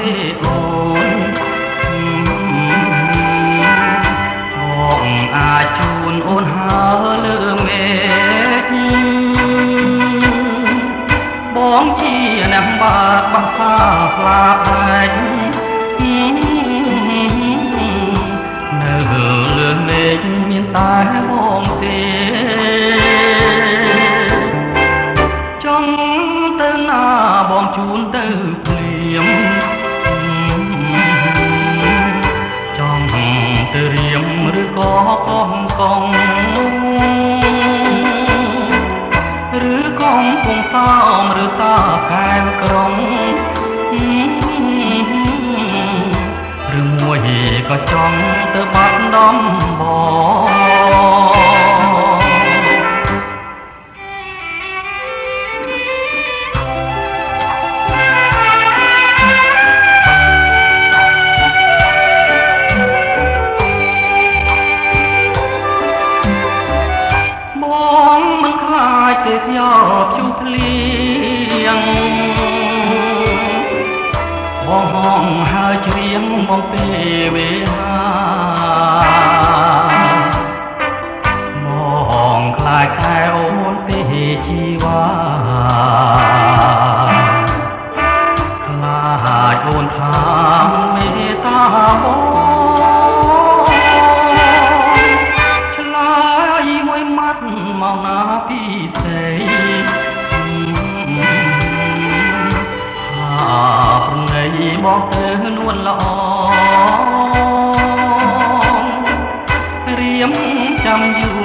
ទេអូនបងអាចជូនអូនហើលើមេឃបងជាអ្នកបាក់បាក់សាស្លាប់ឯងនៅលើមេឃមានតែបងទេចង់ទៅណាបងជូនទៅភ្លាមចង់ទៅរៀមឬក៏កងកងឬកំពុងសោមឬតាកែវក្រុងឬមួយក៏ចង់ទៅបាត់ដំបងមិនខ្លាចទេយកជូភ្លៀងបងហងហើយច្រៀងមកពីវេលាបងខ្លាចតែអូនពីជីវ៉ាខ្លាចអូនថាមេត្តាបងឆ្លើយមួយម៉ាត់មកណាពីសេប្រណីមកទៅនួនល្អរៀមចាំយូរ